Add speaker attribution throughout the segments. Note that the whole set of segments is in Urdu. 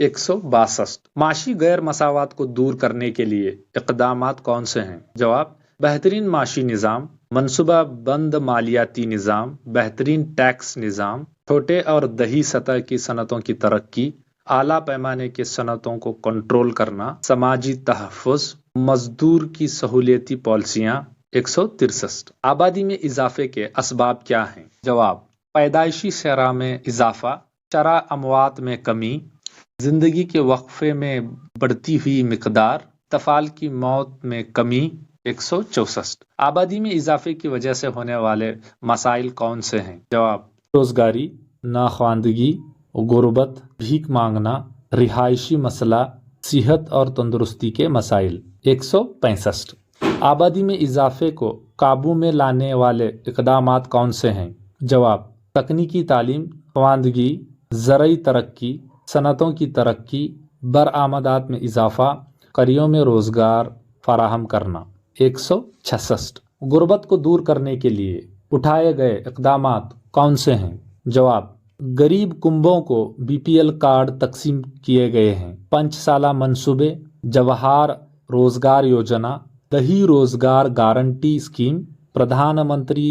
Speaker 1: 162۔ معاشی غیر مساوات کو دور کرنے کے لیے اقدامات کون سے ہیں؟ جواب: بہترین معاشی نظام، منصوبہ بند مالیاتی نظام، بہترین ٹیکس نظام، چھوٹے اور دیہی سطح کی صنعتوں کی ترقی، اعلیٰ پیمانے کی صنعتوں کو کنٹرول کرنا، سماجی تحفظ، مزدور کی سہولیتی پالیسیاں۔ 163۔ آبادی میں اضافے کے اسباب کیا ہیں؟ جواب: پیدائشی شرح میں اضافہ، شرح اموات میں کمی، زندگی کے وقفے میں بڑھتی ہوئی مقدار، اطفال کی موت میں کمی۔ 164۔ آبادی میں اضافے کی وجہ سے ہونے والے مسائل کون سے ہیں؟ جواب: روزگاری، ناخواندگی، غربت، بھیک مانگنا، رہائشی مسئلہ، صحت اور تندرستی کے مسائل۔ 165۔ آبادی میں اضافے کو قابو میں لانے والے اقدامات کون سے ہیں؟ جواب: تکنیکی تعلیم، خواندگی، زرعی ترقی، صنعتوں کی ترقی، برآمدات میں اضافہ، قریوں میں روزگار فراہم کرنا۔ 166۔ غربت کو دور کرنے کے لیے اٹھائے گئے اقدامات کون سے ہیں؟ جواب: غریب کنبوں کو BPL کارڈ تقسیم کیے گئے ہیں، 5 سالہ منصوبے، جواہر روزگار یوجنا، دیہی روزگار guarantee scheme, Pradhan Mantri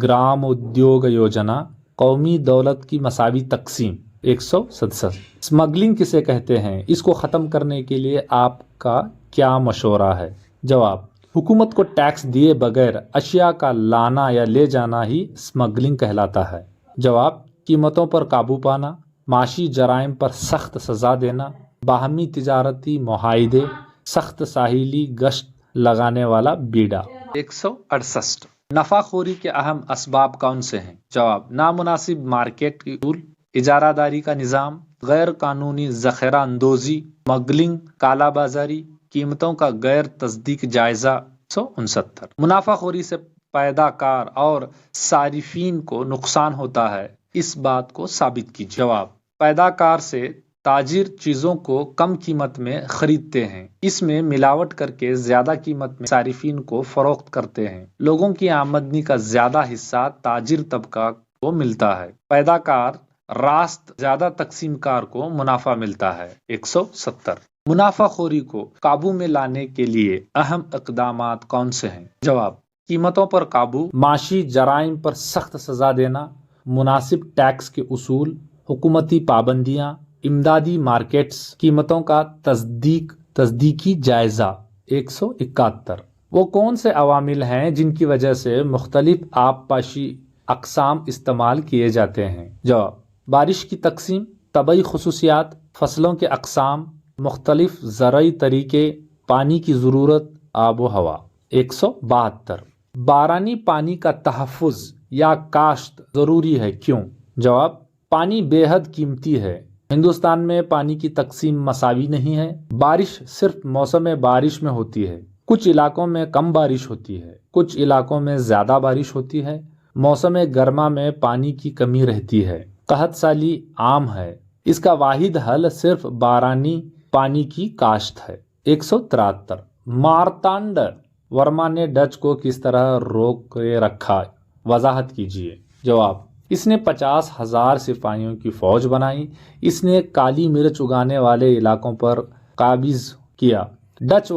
Speaker 1: gram ادیوگ یوجنا، قومی دولت کی مساوی تقسیم۔ 167۔ اسمگلنگ کسے کہتے ہیں؟ اس کو ختم کرنے کے لیے آپ کا کیا مشورہ ہے؟ جواب: حکومت کو ٹیکس دیے بغیر اشیاء کا لانا یا لے جانا ہی اسمگلنگ کہلاتا ہے۔ جواب: قیمتوں پر قابو پانا، معاشی جرائم پر سخت سزا دینا، باہمی تجارتی معاہدے، سخت ساحلی گشت لگانے والا بیڑا۔ 168۔ نفع خوری کے اہم اسباب کون سے ہیں؟ جواب: نامناسب مارکیٹ کی اصول، اجارہ داری کا نظام، غیر قانونی ذخیرہ اندوزی، اسمگلنگ، کالا بازاری، قیمتوں کا غیر تصدیق جائزہ۔ 169۔ منافع خوری سے پیدا کار اور صارفین کو نقصان ہوتا ہے، اس بات کو ثابت کیجیے۔ جواب: پیدا کار سے تاجر چیزوں کو کم قیمت میں خریدتے ہیں، اس میں ملاوٹ کر کے زیادہ قیمت میں صارفین کو فروخت کرتے ہیں۔ لوگوں کی آمدنی کا زیادہ حصہ تاجر طبقہ کو ملتا ہے، پیدا کار راست زیادہ تقسیم کار کو منافع ملتا ہے۔ 170۔ منافع خوری کو قابو میں لانے کے لیے اہم اقدامات کون سے ہیں؟ جواب: قیمتوں پر قابو، معاشی جرائم پر سخت سزا دینا، مناسب ٹیکس کے اصول، حکومتی پابندیاں، امدادی مارکیٹس، قیمتوں کا تصدیقی جائزہ۔ 171۔ وہ کون سے عوامل ہیں جن کی وجہ سے مختلف آبپاشی اقسام استعمال کیے جاتے ہیں؟ جواب: بارش کی تقسیم، طبعی خصوصیات، فصلوں کے اقسام، مختلف زرعی طریقے، پانی کی ضرورت، آب و ہوا۔ 172۔ بارانی پانی کا تحفظ یا کاشت ضروری ہے، کیوں؟ جواب: پانی بے حد قیمتی ہے، ہندوستان میں پانی کی تقسیم مساوی نہیں ہے، بارش صرف موسم بارش میں ہوتی ہے، کچھ علاقوں میں کم بارش ہوتی ہے، کچھ علاقوں میں زیادہ بارش ہوتی ہے، موسم گرما میں پانی کی کمی رہتی ہے، قحط سالی عام ہے، اس کا واحد حل صرف بارانی پانی کی کاشت ہے۔ 173۔ مارتانڈ ورما نے ڈچ کو کس طرح روک رکھا، وضاحت کیجیے۔ جواب: اس نے 50,000 سپاہیوں کی فوج بنائی، اس نے کالی مرچ اگانے والے علاقوں پر قابض کیا، ڈچ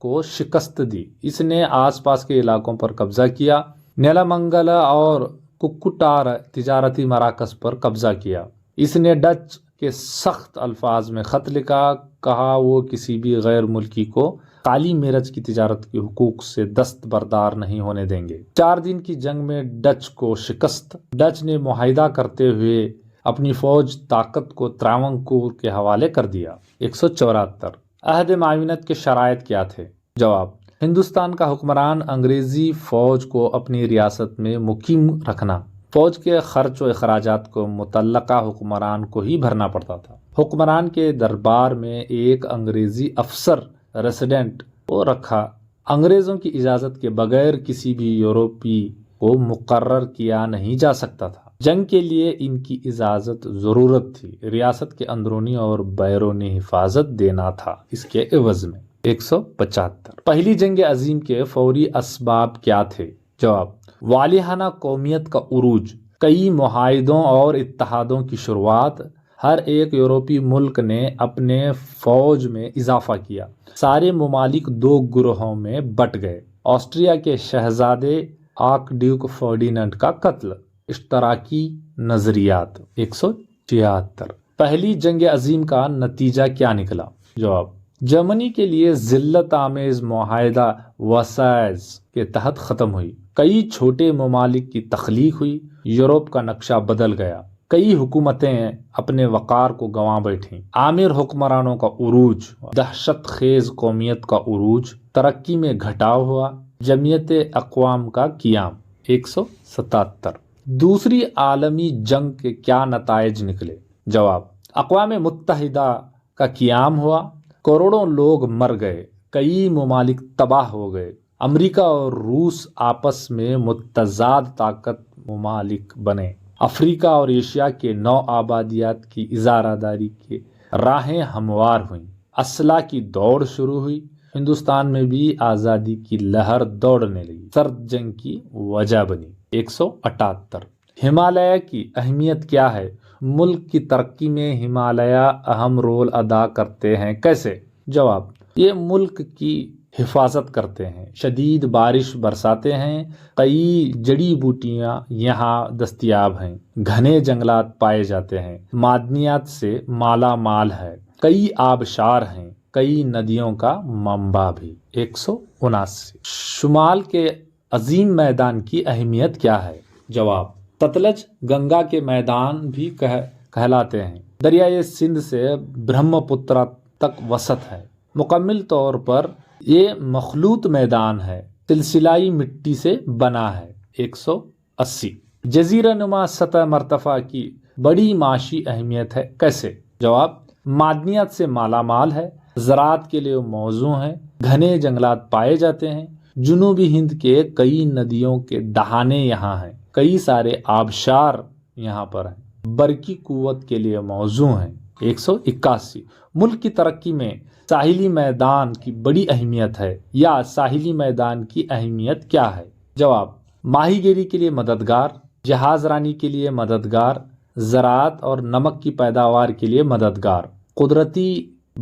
Speaker 1: کو شکست دی، اس نے آس پاس کے علاقوں پر قبضہ کیا، نیلامنگل اور ککوٹار تجارتی مراکز پر قبضہ کیا، اس نے ڈچ کے سخت الفاظ میں خط لکھا، کہا وہ کسی بھی غیر ملکی کو کالی مرچ کی تجارت کے حقوق سے دستبردار نہیں ہونے دیں گے۔ 4 دن کی جنگ میں ڈچ کو شکست، ڈچ نے معاہدہ کرتے ہوئے اپنی فوج طاقت کو تراونکور کے حوالے کر دیا۔ 174۔ عہد معاونت کے شرائط کیا تھے؟ جواب: ہندوستان کا حکمران انگریزی فوج کو اپنی ریاست میں مقیم رکھنا، فوج کے خرچ و اخراجات کو متعلقہ حکمران کو ہی بھرنا پڑتا تھا، حکمران کے دربار میں ایک انگریزی افسر ریسیڈنٹ کو رکھا، انگریزوں کی اجازت کے بغیر کسی بھی یورپی کو مقرر کیا نہیں جا سکتا تھا، جنگ کے لیے ان کی اجازت ضرورت تھی، ریاست کے اندرونی اور بیرونی حفاظت دینا تھا اس کے عوض میں۔ 175۔ پہلی جنگ عظیم کے فوری اسباب کیا تھے؟ جواب: والہانہ قومیت کا عروج، کئی معاہدوں اور اتحادوں کی شروعات، ہر ایک یورپی ملک نے اپنے فوج میں اضافہ کیا۔ سارے ممالک دو گروہوں میں بٹ گئے۔ آسٹریا کے شہزادے آرک ڈیوک فرڈیننڈ کا قتل۔ اشتراکی نظریات۔ 176۔ پہلی جنگ عظیم کا نتیجہ کیا نکلا؟ جواب: جرمنی کے لیے ذلت آمیز معاہدہ ورسائز کے تحت ختم ہوئی۔ کئی چھوٹے ممالک کی تخلیق ہوئی۔ یورپ کا نقشہ بدل گیا۔ کئی حکومتیں اپنے وقار کو گنوا بیٹھیں۔ آمر حکمرانوں کا عروج، دہشت خیز قومیت کا عروج، ترقی میں گھٹاؤ ہوا۔ جمعیت اقوام کا قیام۔ 177۔ دوسری عالمی جنگ کے کیا نتائج نکلے؟ جواب: اقوام متحدہ کا قیام ہوا۔ کروڑوں لوگ مر گئے۔ کئی ممالک تباہ ہو گئے۔ امریکہ اور روس آپس میں متضاد طاقت ممالک بنے۔ افریقہ اور ایشیا کے نو آبادیات کی اجارہ داری کی راہیں ہموار ہوئیں۔ اسلحہ کی دوڑ شروع ہوئی۔ ہندوستان میں بھی آزادی کی لہر دوڑنے لگی۔ سرد جنگ کی وجہ بنی۔ 178۔ ہمالیہ کی اہمیت کیا ہے؟ ملک کی ترقی میں ہمالیہ اہم رول ادا کرتے ہیں۔ کیسے؟ جواب: یہ ملک کی حفاظت کرتے ہیں، شدید بارش برساتے ہیں، کئی جڑی بوٹیاں یہاں دستیاب ہیں، گھنے جنگلات پائے جاتے ہیں، معدنیات سے مالا مال ہے، کئی آبشار ہیں، کئی ندیوں کا منبع بھی۔ 179۔ شمال کے عظیم میدان کی اہمیت کیا ہے؟ جواب: ستلج گنگا کے میدان بھی کہلاتے ہیں۔ دریائے سندھ سے برہم پترا تک وسط ہے۔ مکمل طور پر یہ مخلوط میدان ہے، سلسلائی مٹی سے بنا ہے۔ 180۔ جزیرہ نما سطح مرتفع کی بڑی معاشی اہمیت ہے۔ کیسے؟ جواب: معدنیات سے مالا مال ہے، زراعت کے لیے موزوں ہے، گھنے جنگلات پائے جاتے ہیں، جنوبی ہند کے کئی ندیوں کے دہانے یہاں ہیں، کئی سارے آبشار یہاں پر ہیں، برقی قوت کے لیے موزوں ہیں۔ 181۔ ملک کی ترقی میں ساحلی میدان کی بڑی اہمیت ہے، یا ساحلی میدان کی اہمیت کیا ہے؟ جواب: ماہی گیری کے لیے مددگار، جہاز رانی کے لیے مددگار، زراعت اور نمک کی پیداوار کے لیے مددگار، قدرتی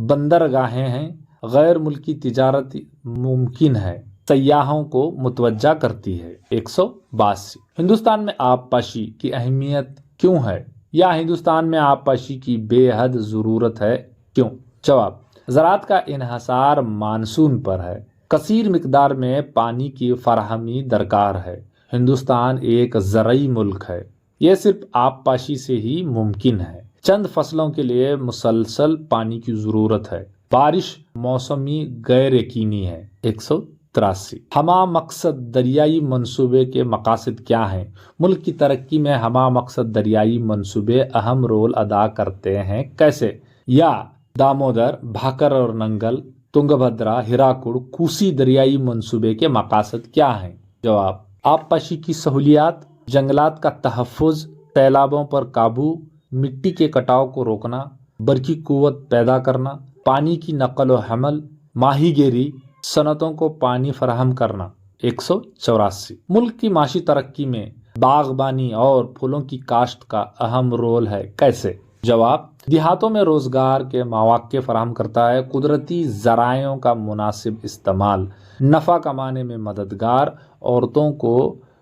Speaker 1: بندرگاہیں ہیں، غیر ملکی تجارت ممکن ہے، سیاحوں کو متوجہ کرتی ہے۔ 182۔ ہندوستان میں آبپاشی کی اہمیت کیوں ہے، یا ہندوستان میں آبپاشی کی بے حد ضرورت ہے؟ کیوں؟ جواب: زراعت کا انحصار مانسون پر ہے، کثیر مقدار میں پانی کی فراہمی درکار ہے۔ ہندوستان ایک زرعی ملک ہے، یہ صرف آبپاشی سے ہی ممکن ہے۔ چند فصلوں کے لیے مسلسل پانی کی ضرورت ہے۔ بارش موسمی غیر یقینی ہے۔ 183۔ ہمہ مقصد دریائی منصوبے کے مقاصد کیا ہیں؟ ملک کی ترقی میں ہمہ مقصد دریائی منصوبے اہم رول ادا کرتے ہیں۔ کیسے؟ یا دامودر، بھاکر اور ننگل، تنگ بھدرا، ہیراکوڈ، کوسی دریائی منصوبے کے مقاصد کیا ہیں؟ جواب: آبپاشی کی سہولیات، جنگلات کا تحفظ، سیلابوں پر قابو، مٹی کے کٹاؤ کو روکنا، برقی قوت پیدا کرنا، پانی کی نقل و حمل، ماہی گیری، صنعتوں کو پانی فراہم کرنا۔ 184۔ ملک کی معاشی ترقی میں باغبانی اور پھولوں کی کاشت کا اہم رول ہے۔ کیسے؟ جواب: دیہاتوں میں روزگار کے مواقع فراہم کرتا ہے، قدرتی ذرائعوں کا مناسب استعمال، نفع کمانے میں مددگار، عورتوں کو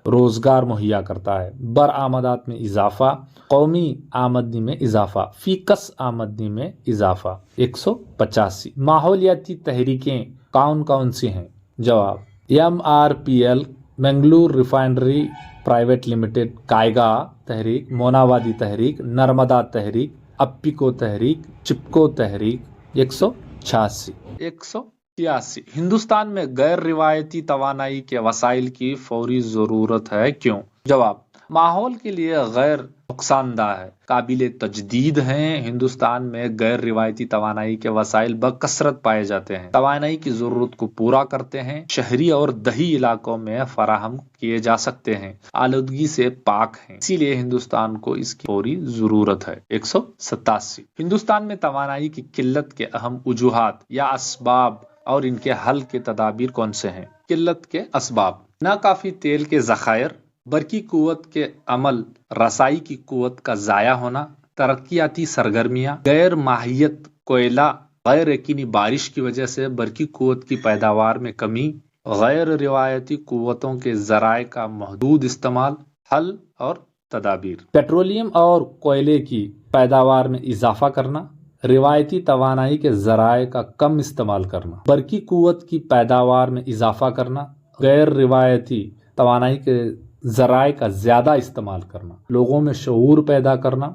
Speaker 1: روزگار مہیا کرتا ہے، برآمدات میں اضافہ، قومی آمدنی میں اضافہ، فی کس آمدنی میں اضافہ۔ 185۔ ماحولیاتی تحریکیں کون کون سی ہیں؟ جواب: MRPL، Mangalore refinery private limited, Kaiga تحریک، موناوادی تحریک، نرمدا تحریک، اپیکو تحریک، چپکو تحریک۔ 186۔ 183۔ ہندوستان میں غیر روایتی توانائی کے وسائل کی فوری ضرورت ہے۔ کیوں؟ جواب: ماحول کے لیے غیر نقصان دہ ہے، قابل تجدید ہیں۔ ہندوستان میں غیر روایتی توانائی کے وسائل بکثرت پائے جاتے ہیں، توانائی کی ضرورت کو پورا کرتے ہیں، شہری اور دیہی علاقوں میں فراہم کیے جا سکتے ہیں، آلودگی سے پاک ہیں، اسی لیے ہندوستان کو اس کی فوری ضرورت ہے۔ 187۔ ہندوستان میں توانائی کی قلت کے اہم وجوہات یا اسباب اور ان کے حل کے تدابیر کون سے ہیں؟ قلت کے اسباب: ناکافی تیل کے ذخائر، برقی قوت کے عمل رسائی کی قوت کا ضائع ہونا، ترقیاتی سرگرمیاں، غیر ماہیت کوئلہ، غیر یقینی بارش کی وجہ سے برقی قوت کی پیداوار میں کمی، غیر روایتی قوتوں کے ذرائع کا محدود استعمال، حل اور تدابیر۔ پیٹرولیم اور کوئلے کی پیداوار میں اضافہ کرنا، روایتی توانائی کے ذرائع کا کم استعمال کرنا، برقی قوت کی پیداوار میں اضافہ کرنا، غیر روایتی توانائی کے ذرائع کا زیادہ استعمال کرنا، لوگوں میں شعور پیدا کرنا،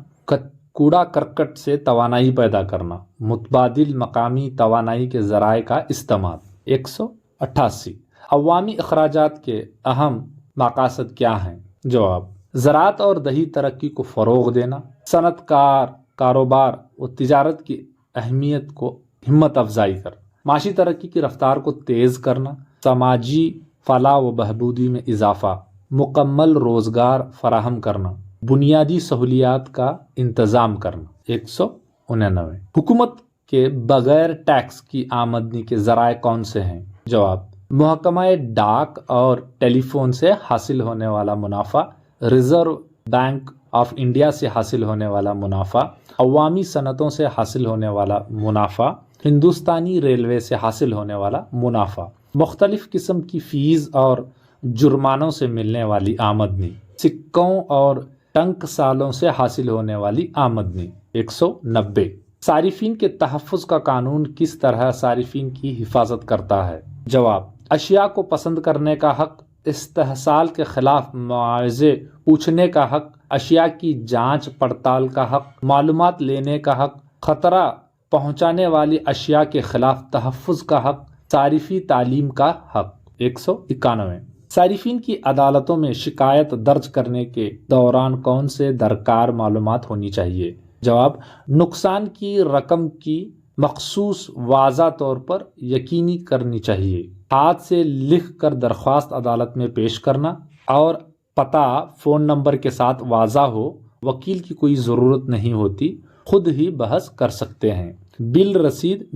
Speaker 1: کوڑا کرکٹ سے توانائی پیدا کرنا، متبادل مقامی توانائی کے ذرائع کا استعمال۔ 188 عوامی اخراجات کے اہم مقاصد کیا ہیں؟ جواب: زراعت اور دیہی ترقی کو فروغ دینا، صنعت کاروبار و تجارت کی اہمیت کو ہمت افزائی کرنا، معاشی ترقی کی رفتار کو تیز کرنا، سماجی فلاح و بہبودی میں اضافہ، مکمل روزگار فراہم کرنا، بنیادی سہولیات کا انتظام کرنا۔ 199 حکومت کے بغیر ٹیکس کی آمدنی کے ذرائع کون سے ہیں؟ جواب: محکمہ ڈاک اور ٹیلی فون سے حاصل ہونے والا منافع، ریزرو بینک آف انڈیا سے حاصل ہونے والا منافع، عوامی صنعتوں سے حاصل ہونے والا منافع، ہندوستانی ریلوے سے حاصل ہونے والا منافع، مختلف قسم کی فیس اور جرمانوں سے ملنے والی آمدنی، سکوں اور ٹنک سالوں سے حاصل ہونے والی آمدنی۔ 190 صارفین کے تحفظ کا قانون کس طرح صارفین کی حفاظت کرتا ہے؟ جواب: اشیاء کو پسند کرنے کا حق، استحصال کے خلاف معاوضے پوچھنے کا حق، اشیاء کی جانچ پڑتال کا حق، معلومات لینے کا حق، خطرہ پہنچانے والی اشیاء کے خلاف تحفظ کا حق، صارفی تعلیم کا حق۔ 191 صارفین کی عدالتوں میں شکایت درج کرنے کے دوران کون سے درکار معلومات ہونی چاہیے؟ جواب: نقصان کی رقم کی مخصوص واضح طور پر یقینی کرنی چاہیے، ہاتھ سے لکھ کر درخواست عدالت میں پیش کرنا، اور پتہ فون نمبر کے ساتھ واضح ہو، وکیل کی کوئی ضرورت نہیں ہوتی، خود ہی بحث کر سکتے ہیں، بل رسید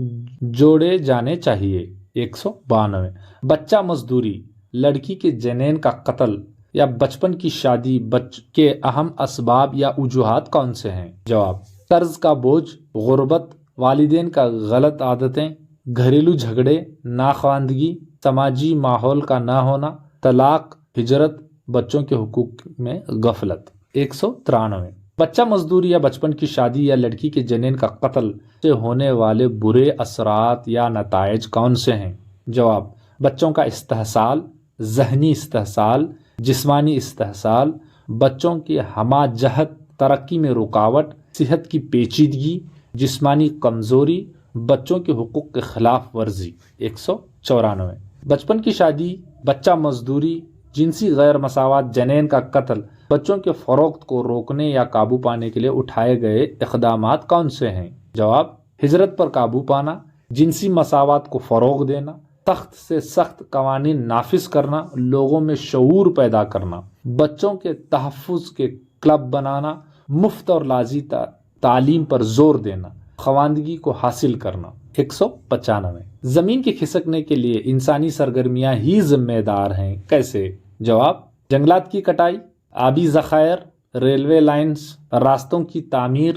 Speaker 1: جوڑے جانے چاہیے۔ 192 بچہ مزدوری، لڑکی کے جنین کا قتل یا بچپن کی شادی کے اہم اسباب یا وجوہات کون سے ہیں؟ جواب: قرض کا بوجھ، غربت، والدین کا غلط عادتیں، گھریلو جھگڑے، ناخواندگی، سماجی ماحول کا نہ ہونا، طلاق، ہجرت، بچوں کے حقوق میں غفلت۔ 193 بچہ مزدوری یا بچپن کی شادی یا لڑکی کے جنین کا قتل سے ہونے والے برے اثرات یا نتائج کون سے ہیں؟ جواب: بچوں کا استحصال، ذہنی استحصال، جسمانی استحصال، بچوں کی ہمہ جہت ترقی میں رکاوٹ، صحت کی پیچیدگی، جسمانی کمزوری، بچوں کے حقوق کے خلاف ورزی۔ 194 بچپن کی شادی، بچہ مزدوری، جنسی غیر مساوات، جنین کا قتل، بچوں کے فروخت کو روکنے یا قابو پانے کے لیے اٹھائے گئے اقدامات کون سے ہیں؟ جواب: ہجرت پر قابو پانا، جنسی مساوات کو فروغ دینا، سخت سے سخت قوانین نافذ کرنا، لوگوں میں شعور پیدا کرنا، بچوں کے تحفظ کے کلب بنانا، مفت اور لازمی تعلیم پر زور دینا، خواندگی کو حاصل کرنا۔ 195 زمین کے کھسکنے کے لیے انسانی سرگرمیاں ہی ذمہ دار ہیں، کیسے؟ جواب: جنگلات کی کٹائی، آبی ذخائر، ریلوے لائنز، راستوں کی تعمیر،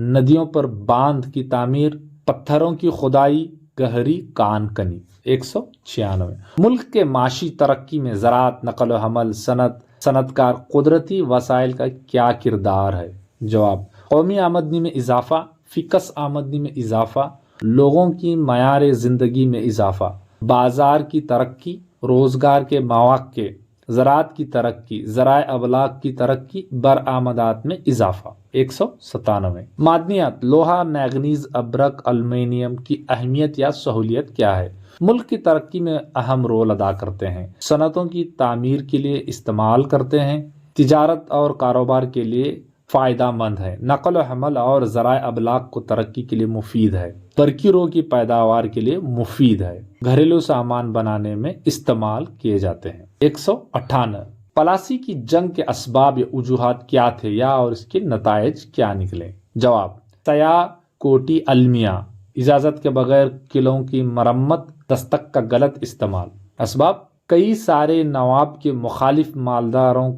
Speaker 1: ندیوں پر باندھ کی تعمیر، پتھروں کی کھدائی، گہری کان کنی۔ 196 ملک کے معاشی ترقی میں زراعت، نقل و حمل، صنعت کار، قدرتی وسائل کا کیا کردار ہے؟ جواب: قومی آمدنی میں اضافہ، فکس آمدنی میں اضافہ، لوگوں کی معیار زندگی میں اضافہ، بازار کی ترقی، روزگار کے مواقع، زراعت کی ترقی، ذرائع ابلاغ کی ترقی، برآمدات میں اضافہ۔ 197 معدنیات، لوہا، مینگنیز، ابرک، الومینیم کی اہمیت یا سہولیت کیا ہے؟ ملک کی ترقی میں اہم رول ادا کرتے ہیں، صنعتوں کی تعمیر کے لیے استعمال کرتے ہیں، تجارت اور کاروبار کے لیے فائدہ مند ہے، نقل و حمل اور ذرائع ابلاغ کو ترقی کے لیے مفید ہے، برقی رو کی پیداوار کے لیے مفید ہے، گھریلو سامان بنانے میں استعمال کیے جاتے ہیں۔ 198 پلاسی کی جنگ کے اسباب یا وجوہات کیا تھے یا اور اس کے نتائج کیا نکلے؟ جواب: سیاہ کوٹی المیہ، اجازت کے بغیر قلعوں کی مرمت، دستک کا غلط استعمال۔ اسباب: کئی سارے نواب کے مخالف مالداروں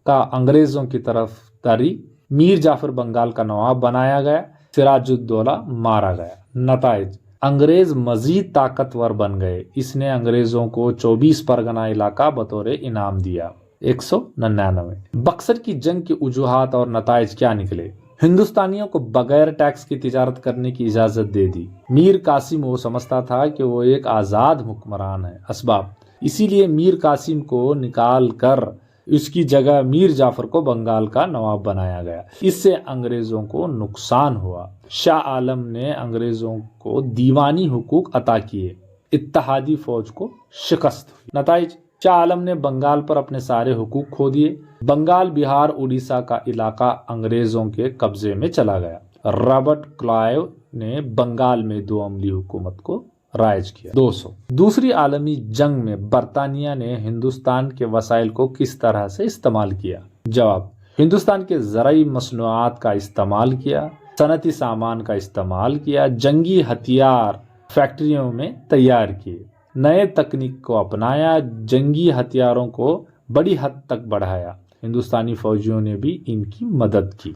Speaker 1: کا انگریزوں کی طرف داری، میر جعفر بنگال کا نواب بنایا گیا، سراج الدولہ مارا گیا۔ نتائج: انگریز مزید طاقتور بن گئے، اس نے انگریزوں کو 24 پرگنہ علاقہ بطور انعام دیا۔ 199۔ بکسر کی جنگ کے وجوہات اور نتائج کیا نکلے؟ ہندوستانیوں کو بغیر ٹیکس کی تجارت کرنے کی اجازت دے دی۔ میر قاسم وہ سمجھتا تھا کہ وہ ایک آزاد حکمران ہے۔ اسباب: اسی لیے میر قاسم کو نکال کر اس کی جگہ میر جعفر کو بنگال کا نواب بنایا گیا، اس سے انگریزوں کو نقصان ہوا۔ شاہ عالم نے انگریزوں کو دیوانی حقوق عطا کیے، اتحادی فوج کو شکست ہوئی۔ نتائج: شاہ عالم نے بنگال پر اپنے سارے حقوق کھو دیے، بنگال، بہار، اڑیسہ کا علاقہ انگریزوں کے قبضے میں چلا گیا۔ رابرٹ کلائیو نے بنگال میں دو عملی حکومت کو رائج کیا۔ 200۔ دوسری عالمی جنگ میں برطانیہ نے ہندوستان کے وسائل کو کس طرح سے استعمال کیا؟ جواب: ہندوستان کے زرعی مصنوعات کا استعمال کیا، صنعتی سامان کا استعمال کیا، جنگی ہتھیار فیکٹریوں میں تیار کیے، نئے تکنیک کو اپنایا، جنگی ہتھیاروں کو بڑی حد تک بڑھایا۔ ہندوستانی فوجیوں نے بھی ان کی مدد کی۔